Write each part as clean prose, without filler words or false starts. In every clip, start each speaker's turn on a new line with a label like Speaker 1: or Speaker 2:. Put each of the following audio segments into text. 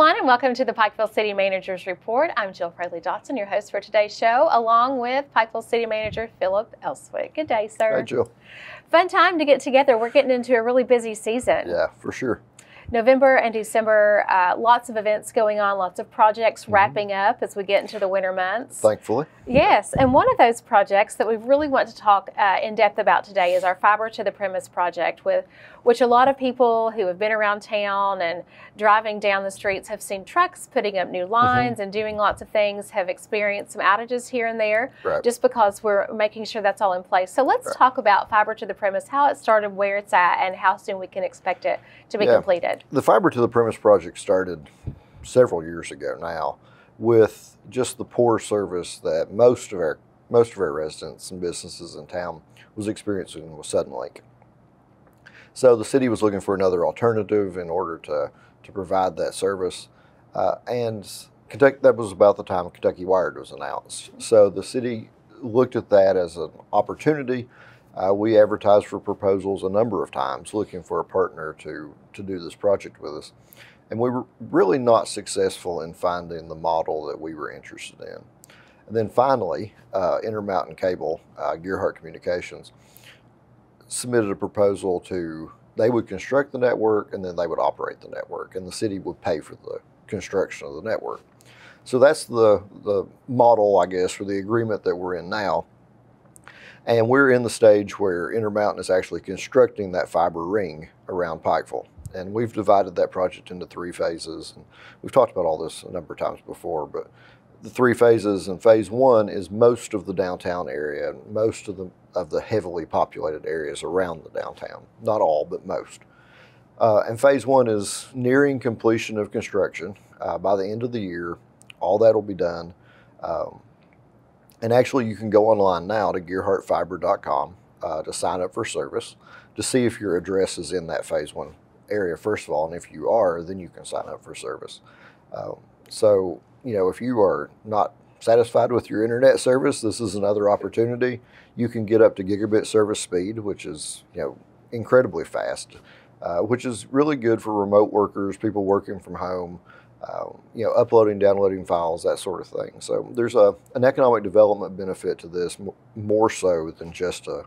Speaker 1: everyone, and welcome to the Pikeville City Managers Report. I'm Jill Presley-Dotson, your host for today's show, along with Pikeville City Manager Philip Elswick. Good day, sir.
Speaker 2: Hey, Jill.
Speaker 1: Fun time to get together. We're getting into a really busy season.
Speaker 2: Yeah, for sure.
Speaker 1: November and December, lots of events going on, lots of projects wrapping up as we get into the winter months.
Speaker 2: Thankfully.
Speaker 1: Yes, and one of those projects that we really want to talk in depth about today is our Fiber to the Premise project, which a lot of people who have been around town and driving down the streets have seen trucks putting up new lines and doing lots of things, have experienced some outages here and there, just because we're making sure that's all in place. So let's talk about Fiber to the Premise, how it started, where it's at, and how soon we can expect it to be completed.
Speaker 2: The Fiber to the Premise project started several years ago now with just the poor service that most of our residents and businesses in town was experiencing with Suddenlink. So the city was looking for another alternative in order to provide that service, and Kentucky, that was about the time Kentucky Wired was announced. So the city looked at that as an opportunity. We advertised for proposals a number of times looking for a partner to do this project with us. And we were really not successful in finding the model that we were interested in. And then finally, Intermountain Cable, Gearhart Communications, submitted a proposal they would construct the network and then they would operate the network, and the city would pay for the construction of the network. So that's the model, I guess, for the agreement that we're in now. And we're in the stage where Intermountain is actually constructing that fiber ring around Pikeville. And we've divided that project into 3 phases. And we've talked about all this a number of times before, but the 3 phases, and phase 1 is most of the downtown area, and most of the heavily populated areas around the downtown. Not all, but most. And phase 1 is nearing completion of construction. By the end of the year, all that will be done. And actually, you can go online now to gearhartfiber.com to sign up for service, to see if your address is in that phase 1 area, first of all. And if you are, then you can sign up for service. So, you know, if you are not satisfied with your internet service, this is another opportunity. You can get up to gigabit service speed, which is, you know, incredibly fast, which is really good for remote workers, people working from home, you know, uploading, downloading files, that sort of thing. So there's an economic development benefit to this, more so than just a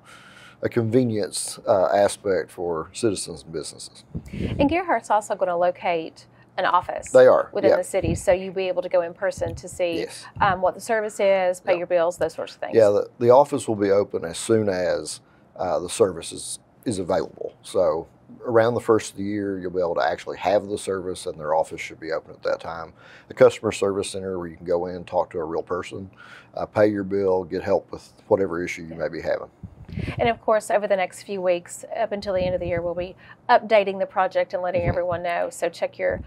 Speaker 2: convenience aspect for citizens and businesses.
Speaker 1: And Gearhart's also going to locate an office within the city, so you'll be able to go in person to see what the service is, pay your bills, those sorts of things. Yeah,
Speaker 2: the office will be open as soon as the service is available. So around the first of the year, you'll be able to actually have the service, and their office should be open at that time. The customer service center where you can go in, talk to a real person, pay your bill, get help with whatever issue you may be having.
Speaker 1: And of course, over the next few weeks, up until the end of the year, we'll be updating the project and letting everyone know. So check your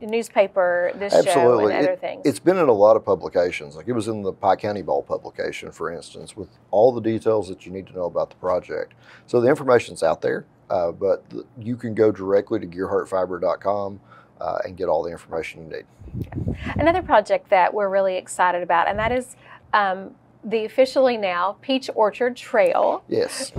Speaker 1: newspaper, this show, and other things.
Speaker 2: It's been in a lot of publications. Like, it was in the Pike County Bowl publication, for instance, with all the details that you need to know about the project. So the information's out there, but you can go directly to gearhartfiber.com and get all the information you need.
Speaker 1: Another project that we're really excited about, and that is the officially now Peach Orchard Trail,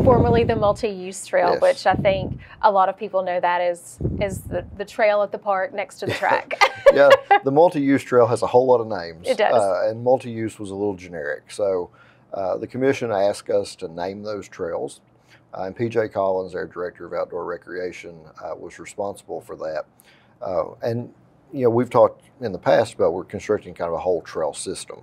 Speaker 1: formerly the multi-use trail, which I think a lot of people know that is the trail at the park next to the track.
Speaker 2: Yeah, the multi-use trail has a whole lot of names.
Speaker 1: It does.
Speaker 2: And multi-use was a little generic. So the commission asked us to name those trails. And PJ Collins, our director of outdoor recreation, was responsible for that. And, you know, we've talked in the past about we're constructing kind of a whole trail system.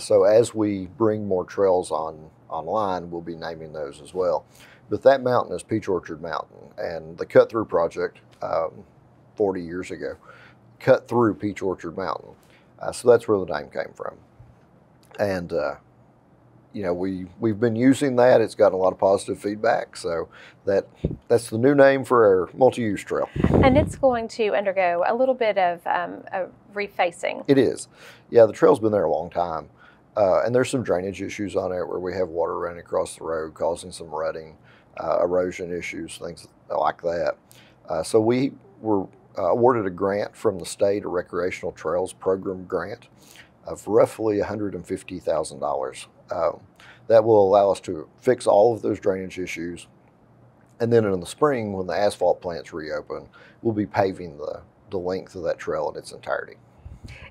Speaker 2: So as we bring more trails online, we'll be naming those as well. But that mountain is Peach Orchard Mountain, and the Cut Through project 40 years ago cut through Peach Orchard Mountain. So that's where the name came from. And you know, we've been using that. It's gotten a lot of positive feedback. So that's the new name for our multi-use trail.
Speaker 1: And it's going to undergo a little bit of refacing.
Speaker 2: It is. Yeah, the trail's been there a long time. And there's some drainage issues on it where we have water running across the road, causing some rutting, erosion issues, things like that. So we were awarded a grant from the state, a recreational trails program grant of roughly $150,000. That will allow us to fix all of those drainage issues. And then in the spring, when the asphalt plants reopen, we'll be paving the length of that trail in its entirety.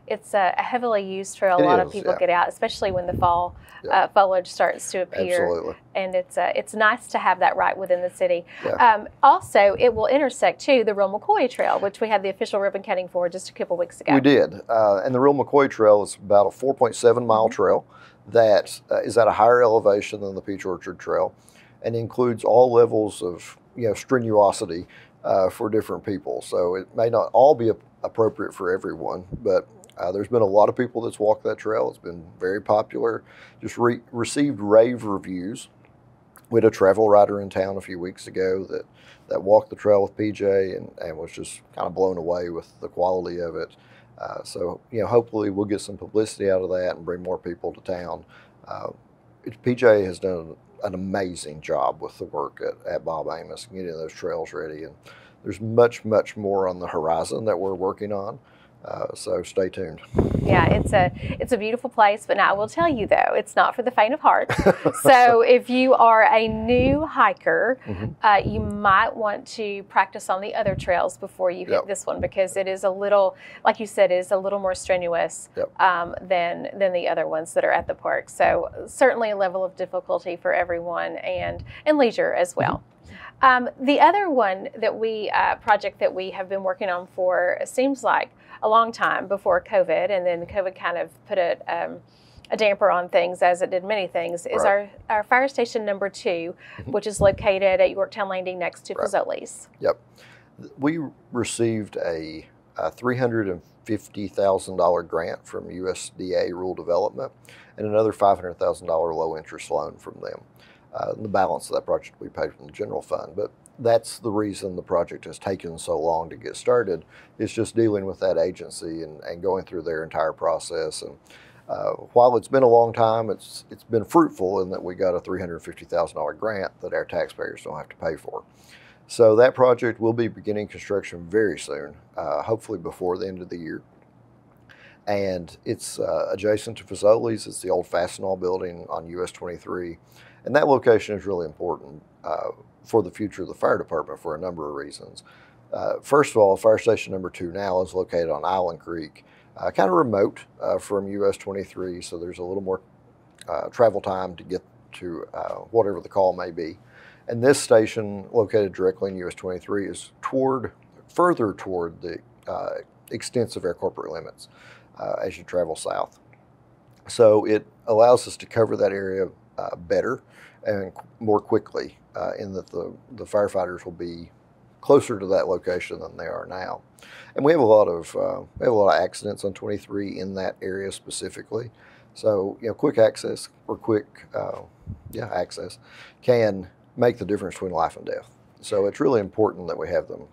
Speaker 1: It's a heavily used trail. A
Speaker 2: It
Speaker 1: lot of
Speaker 2: is,
Speaker 1: people
Speaker 2: yeah.
Speaker 1: get out, especially when the fall
Speaker 2: Yeah.
Speaker 1: foliage starts to appear.
Speaker 2: Absolutely.
Speaker 1: And it's nice to have that right within the city.
Speaker 2: Yeah.
Speaker 1: Also, it will intersect too the Real McCoy Trail, which we had the official ribbon cutting for just a couple weeks ago.
Speaker 2: We did, and the Real McCoy Trail is about a 4.7-mile trail that is at a higher elevation than the Peach Orchard Trail, and includes all levels of strenuosity for different people. So it may not all be appropriate for everyone, but there's been a lot of people that's walked that trail. It's been very popular. Just received rave reviews. We had a travel writer in town a few weeks ago that walked the trail with PJ and was just kind of blown away with the quality of it. So hopefully we'll get some publicity out of that and bring more people to town. PJ has done an amazing job with the work at Bob Amos, getting those trails ready, and there's much more on the horizon that we're working on. So stay tuned.
Speaker 1: Yeah, it's a beautiful place, but now I will tell you though, it's not for the faint of heart. So if you are a new hiker, you might want to practice on the other trails before you hit this one, because it is a little, like you said, it is a little more strenuous than the other ones that are at the park. So certainly a level of difficulty for everyone, and leisure as well. The other one that project that we have been working on for, it seems like a long time before COVID, and then COVID kind of put a damper on things, as it did many things, is our fire station number 2, which is located at Yorktown Landing next to Fazoli's.
Speaker 2: Yep. We received a $350,000 grant from USDA Rural Development and another $500,000 low interest loan from them. The balance of that project we paid from the general fund, but that's the reason the project has taken so long to get started. It's just dealing with that agency and going through their entire process. And while it's been a long time, it's been fruitful in that we got a $350,000 grant that our taxpayers don't have to pay for. So that project will be beginning construction very soon, hopefully before the end of the year. And it's adjacent to Fazoli's. It's the old Fastenal building on US 23. And that location is really important for the future of the fire department for a number of reasons. First of all, fire station number 2 now is located on Island Creek, kind of remote from US 23, so there's a little more travel time to get to whatever the call may be. And this station, located directly in US 23, is further toward the extents of our corporate limits as you travel south. So it allows us to cover that area better and more quickly, in that the firefighters will be closer to that location than they are now. And we have a lot of accidents on 23 in that area specifically. So quick access or quick access can make the difference between life and death. So it's really important that we have them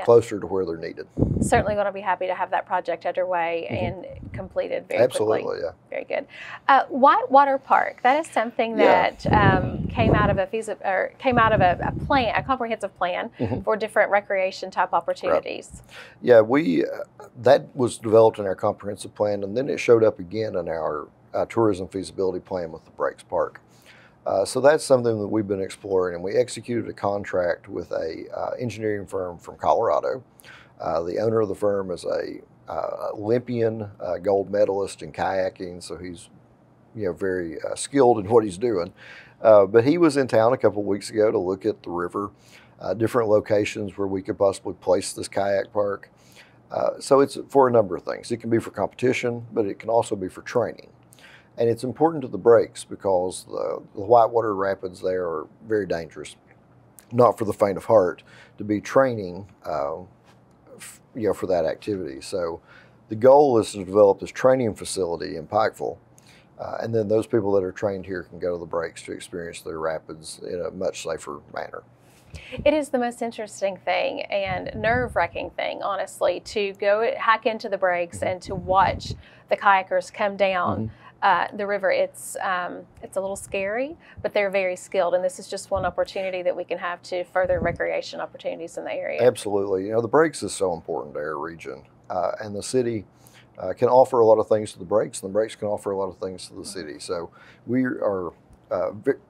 Speaker 2: closer to where they're needed.
Speaker 1: Certainly going to be happy to have that project underway and completed very quickly.
Speaker 2: Absolutely, yeah.
Speaker 1: Very good. Whitewater Park, that is something that came out of a plan, a comprehensive plan for different recreation type opportunities.
Speaker 2: Right. Yeah, that was developed in our comprehensive plan, and then it showed up again in our tourism feasibility plan with the Breaks Park. So that's something that we've been exploring, and we executed a contract with a engineering firm from Colorado. The owner of the firm is a Olympian gold medalist in kayaking, so he's very skilled in what he's doing. But he was in town a couple of weeks ago to look at the river, different locations where we could possibly place this kayak park. So it's for a number of things. It can be for competition, but it can also be for training. And it's important to the Breaks because the whitewater rapids there are very dangerous, not for the faint of heart, to be training for that activity. So the goal is to develop this training facility in Pikeville, and then those people that are trained here can go to the Breaks to experience their rapids in a much safer manner.
Speaker 1: It is the most interesting thing and nerve-wracking thing, honestly, to go hike into the Breaks and to watch the kayakers come down the river. It's a little scary, but they're very skilled, and this is just one opportunity that we can have to further recreation opportunities in the area.
Speaker 2: Absolutely. The Breaks is so important to our region, and the city can offer a lot of things to the Breaks, and the Breaks can offer a lot of things to the city. So we are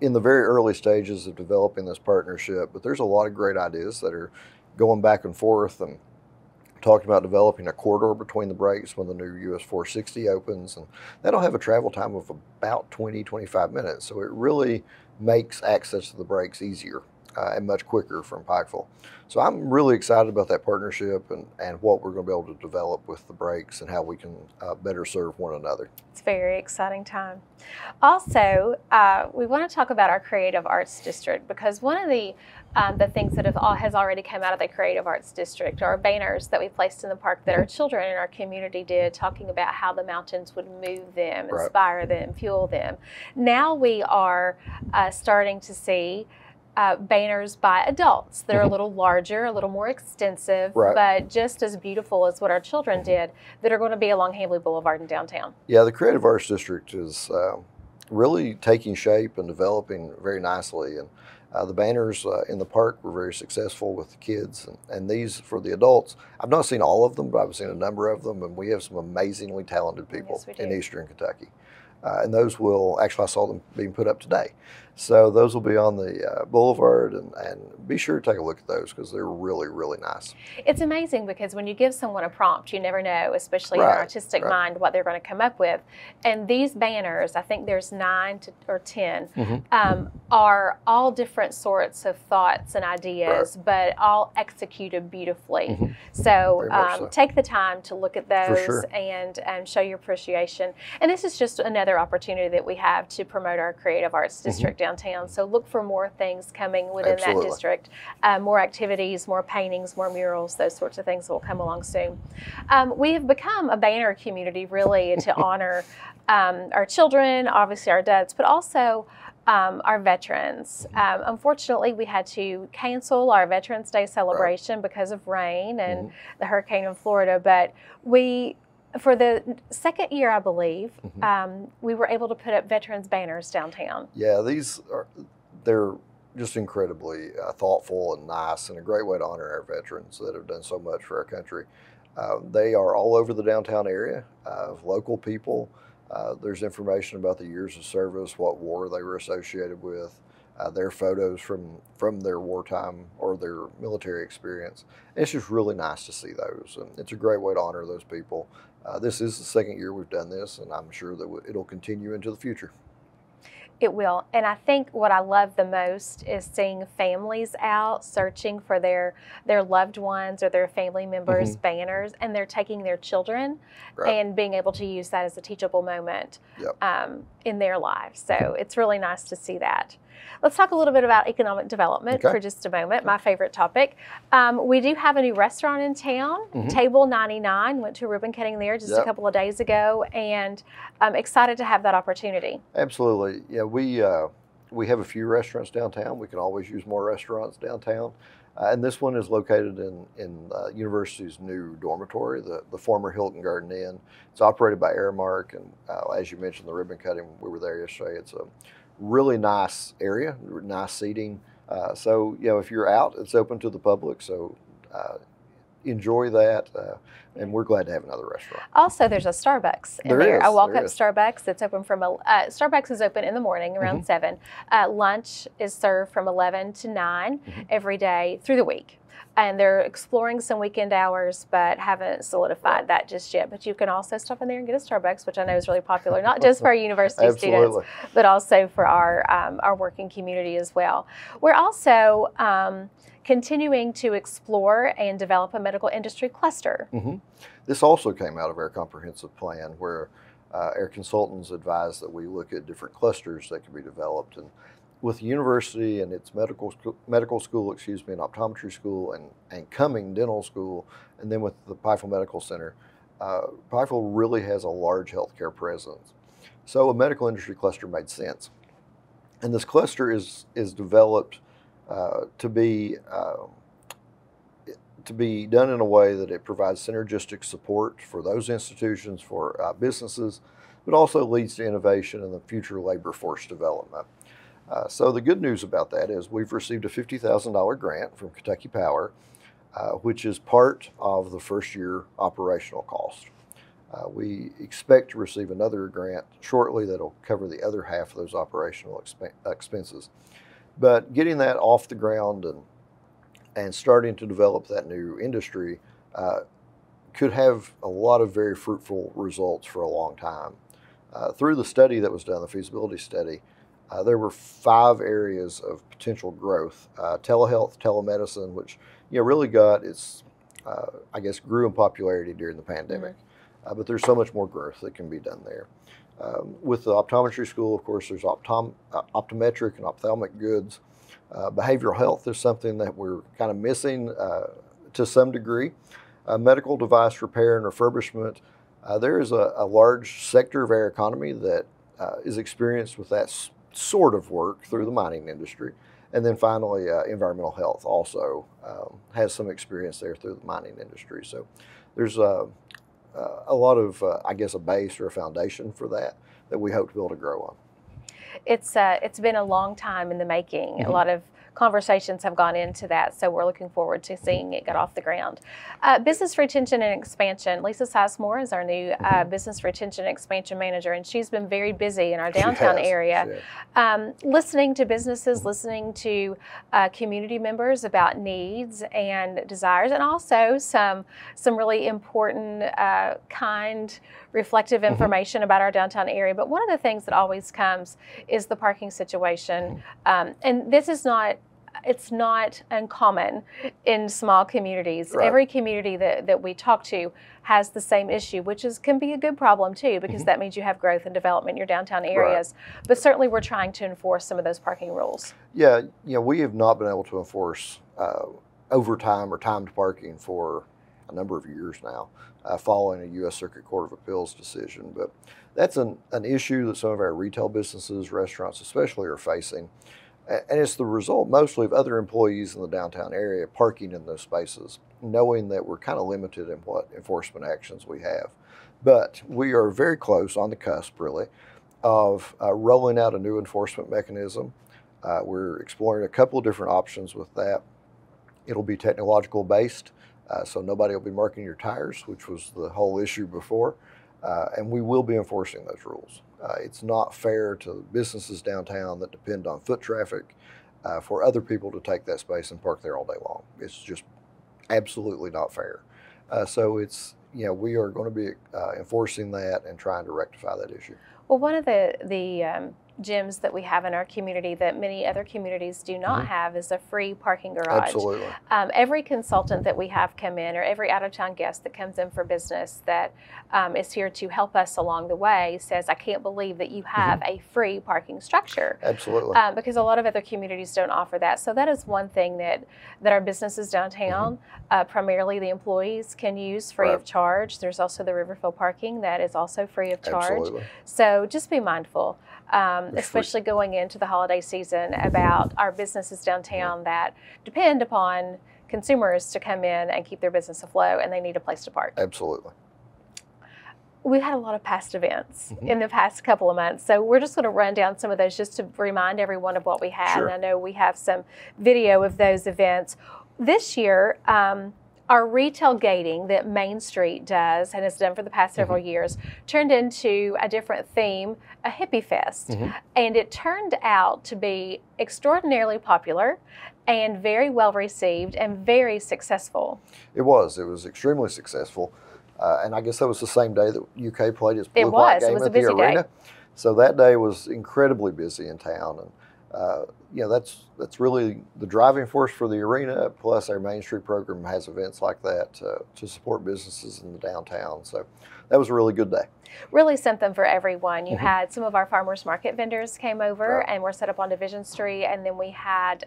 Speaker 2: in the very early stages of developing this partnership, but there's a lot of great ideas that are going back and forth, and talking about developing a corridor between the breaks when the new US 460 opens, and that'll have a travel time of about 20-25 minutes. So it really makes access to the breaks easier and much quicker from Pikeville. So I'm really excited about that partnership and what we're going to be able to develop with the breaks and how we can better serve one another.
Speaker 1: It's a very exciting time. Also, we want to talk about our Creative Arts District, because one of the things that has already come out of the Creative Arts District are banners that we placed in the park that our children in our community did, talking about how the mountains would move them, inspire them, fuel them. Now we are starting to see banners by adults that are a little larger, a little more extensive, but just as beautiful as what our children did, that are going to be along Hamley Boulevard in downtown.
Speaker 2: Yeah, the Creative Arts District is really taking shape and developing very nicely. And the banners in the park were very successful with the kids. And these for the adults, I've not seen all of them, but I've seen a number of them. And we have some amazingly talented people in Eastern Kentucky. And those will, actually I saw them being put up today. So those will be on the boulevard, and be sure to take a look at those because they're really, really nice.
Speaker 1: It's amazing because when you give someone a prompt, you never know, especially in an artistic mind, what they're going to come up with. And these banners, I think there's 9 or 10, are all different sorts of thoughts and ideas, but all executed beautifully. So take the time to look at those and show your appreciation. And this is just another opportunity that we have to promote our Creative Arts District downtown. So look for more things coming within that district, more activities, more paintings, more murals, those sorts of things will come along soon. We have become a banner community really to honor our children, obviously our dads, but also our veterans. Unfortunately, we had to cancel our Veterans Day celebration because of rain and the hurricane in Florida, but for the second year, I believe, we were able to put up veterans banners downtown. Yeah,
Speaker 2: they're just incredibly thoughtful and nice, and a great way to honor our veterans that have done so much for our country. They are all over the downtown area of local people. There's information about the years of service, what war they were associated with, their photos from their wartime or their military experience. And it's just really nice to see those, and it's a great way to honor those people. This is the second year we've done this, and I'm sure that it'll continue into the future.
Speaker 1: It will. And I think what I love the most is seeing families out searching for their loved ones or their family members' banners, and they're taking their children and being able to use that as a teachable moment in their lives. So it's really nice to see that. Let's talk a little bit about economic development for just a moment, my favorite topic. We do have a new restaurant in town, Table 99. Went to a ribbon cutting there just a couple of days ago, and I'm excited to have that opportunity.
Speaker 2: Absolutely. Yeah, we have a few restaurants downtown. We can always use more restaurants downtown. And this one is located in University's new dormitory, the former Hilton Garden Inn. It's operated by Aramark, and as you mentioned, the ribbon cutting, we were there yesterday. It's a really nice area, nice seating. So, if you're out, it's open to the public. So enjoy that. And we're glad to have another restaurant.
Speaker 1: Also, there's a Starbucks in there. I walk up Starbucks. It's open from Starbucks is open in the morning around 7. Lunch is served from 11 to 9 every day through the week. And they're exploring some weekend hours, but haven't solidified that just yet. But you can also stop in there and get a Starbucks, which I know is really popular, not just for our university students, but also for our working community as well. We're also continuing to explore and develop a medical industry cluster.
Speaker 2: This also came out of our comprehensive plan, where our consultants advised that we look at different clusters that can be developed. And with the university and its medical school, and optometry school, and coming dental school, and then with the Pikeville Medical Center, Pikeville really has a large healthcare presence. So a medical industry cluster made sense. And this cluster is developed to be done in a way that it provides synergistic support for those institutions, for businesses, but also leads to innovation and the future labor force development. So the good news about that is we've received a $50,000 grant from Kentucky Power, which is part of the first year operational cost. We expect to receive another grant shortly that'll cover the other half of those operational expenses. But getting that off the ground and starting to develop that new industry could have a lot of very fruitful results for a long time. Through the study that was done, the feasibility study, there were 5 areas of potential growth. Telehealth, telemedicine, which really got its, I guess, grew in popularity during the pandemic. But there's so much more growth that can be done there. With the optometry school, of course, there's optometric and ophthalmic goods. Behavioral health is something that we're kind of missing to some degree. Medical device repair and refurbishment. There is a large sector of our economy that is experienced with that sort of work through the mining industry. And then finally, environmental health also has some experience there through the mining industry. So there's a lot of, I guess, a base or a foundation for that we hope to be able to grow on.
Speaker 1: It's been a long time in the making. A lot of conversations have gone into that, so we're looking forward to seeing it get off the ground. Business retention and expansion. Lisa Sizemore is our new business retention and expansion manager, and she's been very busy in our downtown area, listening to businesses, listening to community members about needs and desires, and also some really important, kind, reflective information about our downtown area. But one of the things that always comes is the parking situation, and this is not. It's not uncommon in small communities. Right. Every community that we talk to has the same issue, which can be a good problem too, because that means you have growth and development in your downtown areas. Right. But certainly we're trying to enforce some of those parking rules. Yeah,
Speaker 2: we have not been able to enforce overtime or timed parking for a number of years now, following a U.S. Circuit Court of Appeals decision. But that's an issue that some of our retail businesses, restaurants especially, are facing. And it's the result mostly of other employees in the downtown area parking in those spaces, knowing that we're kind of limited in what enforcement actions we have. But we are very close, on the cusp really, of rolling out a new enforcement mechanism. We're exploring a couple of different options with that. It'll be technological based, so nobody will be marking your tires, which was the whole issue before. And we will be enforcing those rules. It's not fair to businesses downtown that depend on foot traffic for other people to take that space and park there all day long. It's just absolutely not fair. So it's, we are going to be enforcing that and trying to rectify that issue.
Speaker 1: Well, one of the gyms that we have in our community that many other communities do not have is a free parking garage.
Speaker 2: Absolutely.
Speaker 1: Every consultant that we have come in, or every out-of-town guest that comes in for business that is here to help us along the way, says, I can't believe that you have a free parking structure.
Speaker 2: Absolutely.
Speaker 1: Because a lot of other communities don't offer that. So that is one thing that our businesses downtown, primarily the employees, can use free of charge. There's also the Riverville parking that is also free of charge.
Speaker 2: Absolutely.
Speaker 1: So just be mindful. Especially going into the holiday season, about our businesses downtown that depend upon consumers to come in and keep their business afloat, and they need a place to park.
Speaker 2: Absolutely.
Speaker 1: We had a lot of past events in the past couple of months, so we're just going to run down some of those just to remind everyone of what we had.
Speaker 2: Sure.
Speaker 1: And I know we have some video of those events. This year, our retail gating that Main Street does and has done for the past several years turned into a different theme, a hippie fest. And it turned out to be extraordinarily popular and very well received and very successful.
Speaker 2: It was extremely successful. And I guess that was the same day that UK played its Blue White game at the arena. So that day was incredibly busy in town. And that's really the driving force for the arena, plus our Main Street program has events like that to support businesses in the downtown. So that was a really good day.
Speaker 1: Really something for everyone. You had some of our farmers market vendors came over and were set up on Division Street, and then we had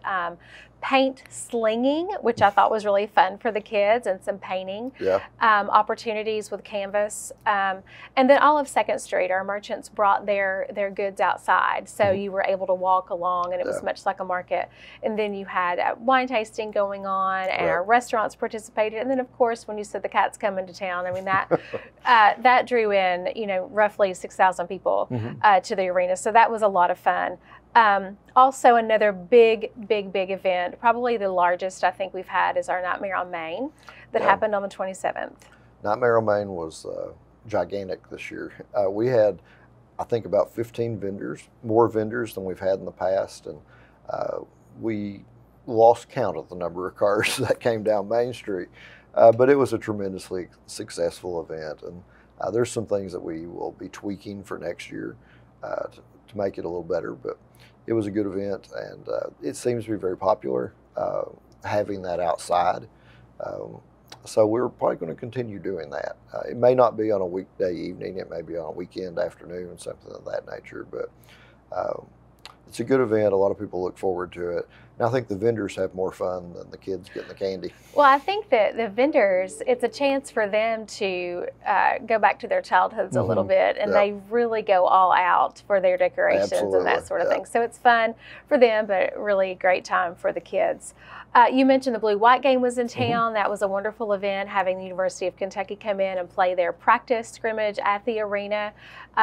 Speaker 1: paint slinging, which I thought was really fun for the kids, and some painting opportunities with canvas. And then all of 2nd Street, our merchants brought their goods outside, so you were able to walk along, and it was much like a market. And then you had wine tasting going on, and our restaurants participated. And then, of course, when you said the Cats coming to town, I mean, that that drew in, roughly 6,000 people to the arena. So that was a lot of fun. Also, another big event, probably the largest I think we've had, is our Nightmare on Main that happened on the 27th.
Speaker 2: Nightmare on Main was gigantic this year. We had, I think, about 15 vendors, more vendors than we've had in the past, and we lost count of the number of cars that came down Main Street. But it was a tremendously successful event, and there's some things that we will be tweaking for next year to make it a little better. But it was a good event, and it seems to be very popular having that outside. So we're probably going to continue doing that. It may not be on a weekday evening. It may be on a weekend afternoon, something of that nature. But it's a good event. A lot of people look forward to it. And I think the vendors have more fun than the kids getting the candy.
Speaker 1: Well, I think that the vendors, it's a chance for them to go back to their childhoods a little bit, and they really go all out for their decorations and that sort of thing. So it's fun for them, but really a great time for the kids. You mentioned the blue-white game was in town. That was a wonderful event, having the University of Kentucky come in and play their practice scrimmage at the arena.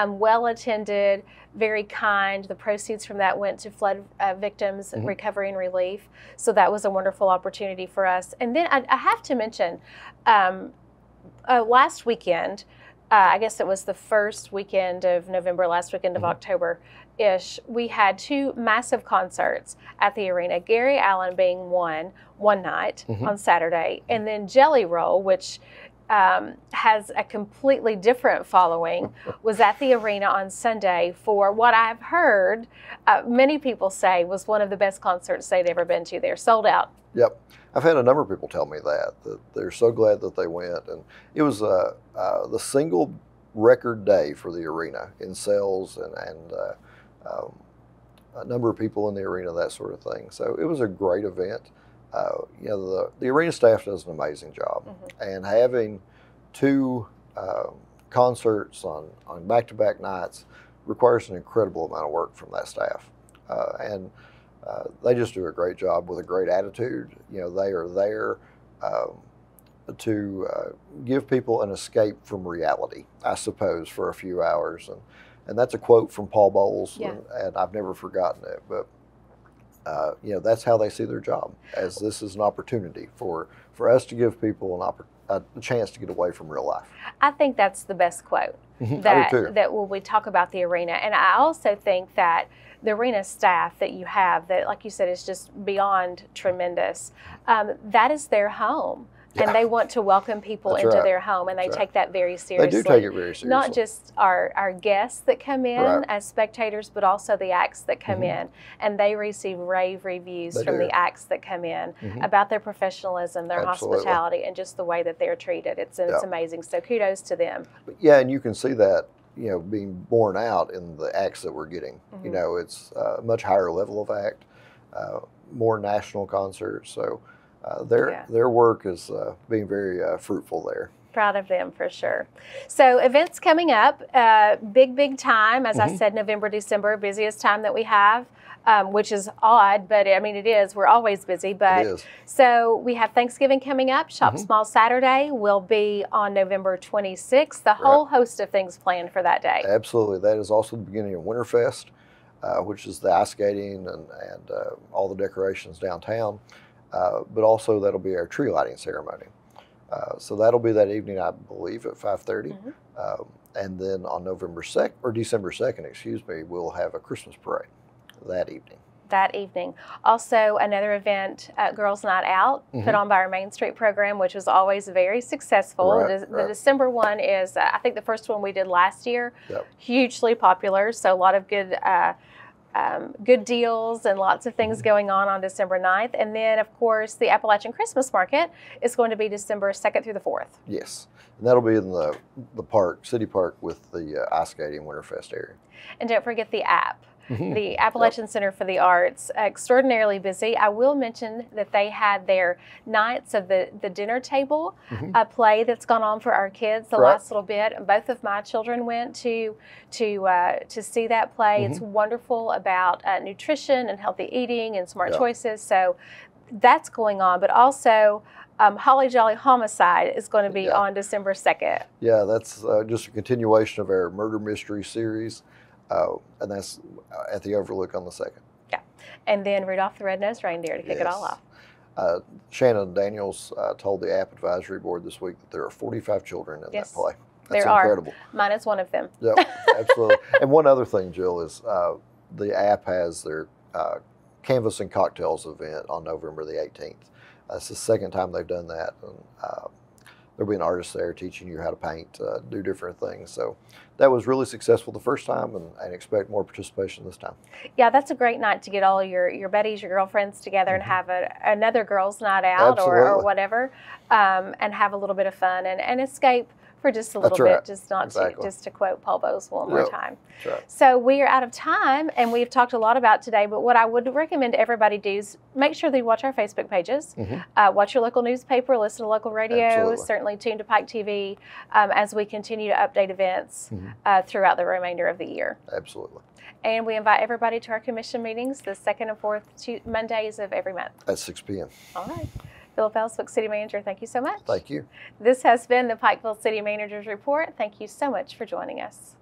Speaker 1: Well attended, very kind. The proceeds from that went to flood victims, recovery and relief. So that was a wonderful opportunity for us. And then I have to mention, last weekend, I guess it was the first weekend of November, last weekend of October-ish, we had two massive concerts at the arena, Gary Allen being one night on Saturday, and then Jelly Roll, which has a completely different following, was at the arena on Sunday for what I've heard many people say was one of the best concerts they'd ever been to. They're sold out.
Speaker 2: Yep. I've had a number of people tell me that they're so glad that they went. And it was the single record day for the arena in sales and a number of people in the arena, that sort of thing. So it was a great event. You know, the arena staff does an amazing job, and having two concerts on back-to-back nights requires an incredible amount of work from that staff, and they just do a great job with a great attitude. You know, they are there to give people an escape from reality, I suppose, for a few hours, and that's a quote from Paul Bowles, and I've never forgotten it, but. You know, that's how they see their job, as this is an opportunity for us to give people a chance to get away from real life.
Speaker 1: I think that's the best quote that when we talk about the arena. And I also think that the arena staff that you have, that, like you said, is just beyond tremendous. That is their home. And they want to welcome people into their home, and they take that very seriously.
Speaker 2: They do take it very seriously.
Speaker 1: Not just our guests that come in as spectators, but also the acts that come in. And they receive rave reviews from the acts that come in about their professionalism, their hospitality, and just the way that they're treated. It's amazing. So kudos to them.
Speaker 2: Yeah, and you can see that, you know, being borne out in the acts that we're getting. You know, it's a much higher level of act, more national concerts. So. Their work is being very fruitful there.
Speaker 1: Proud of them for sure. So events coming up, big time. As I said, November, December, busiest time that we have, which is odd, but I mean, it is. We're always busy. But
Speaker 2: it is.
Speaker 1: So we have Thanksgiving coming up. Shop Small Saturday will be on November 26th. The whole host of things planned for that day.
Speaker 2: Absolutely. That is also the beginning of Winterfest, which is the ice skating and all the decorations downtown. But also that'll be our tree lighting ceremony. So that'll be that evening, I believe, at 5:30. And then on December 2nd, excuse me, we'll have a Christmas parade that evening. Also, another event, Girls Night Out, put on by our Main Street program, which was always very successful. The December one is, I think the first one we did last year, hugely popular. So a lot of good deals and lots of things going on December 9th. And then, of course, the Appalachian Christmas Market is going to be December 2nd through the 4th. Yes. And that'll be in the park, City Park, with the ice skating Winterfest area.
Speaker 1: And don't forget the app. The Appalachian Center for the Arts, extraordinarily busy. I will mention that they had their Nights of the Dinner Table, a play that's gone on for our kids the last little bit. Both of my children went to see that play. It's wonderful about nutrition and healthy eating and smart choices. So that's going on. But also, Holly Jolly Homicide is going to be on December 2nd.
Speaker 2: Yeah, that's just a continuation of our murder mystery series. And that's at the Overlook on the 2nd.
Speaker 1: Yeah. And then Rudolph the Red-Nosed Reindeer to kick it all off.
Speaker 2: Shannon Daniels told the App Advisory Board this week that there are 45 children in that play. That's
Speaker 1: there
Speaker 2: incredible.
Speaker 1: Mine is one of them.
Speaker 2: Yep, absolutely. And one other thing, Jill, is the App has their Canvas and Cocktails event on November the 18th. It's the second time they've done that. And there'll be an artist there teaching you how to paint, do different things. So that was really successful the first time, and expect more participation this time.
Speaker 1: Yeah, that's a great night to get all your buddies, your girlfriends together and have another girls' night out or whatever, and have a little bit of fun and escape for just a little bit, just not just to quote Paul Bowes one more time.
Speaker 2: That's right.
Speaker 1: So we are out of time, and we've talked a lot about today, but what I would recommend everybody do is make sure they watch our Facebook pages, watch your local newspaper, listen to local radio, certainly tune to Pike TV as we continue to update events throughout the remainder of the year.
Speaker 2: Absolutely.
Speaker 1: And we invite everybody to our commission meetings the second and fourth Mondays of every month.
Speaker 2: At 6 p.m.
Speaker 1: All right. Philip Elswick, City Manager, thank you so much.
Speaker 2: Thank you.
Speaker 1: This has been the Pikeville City Manager's Report. Thank you so much for joining us.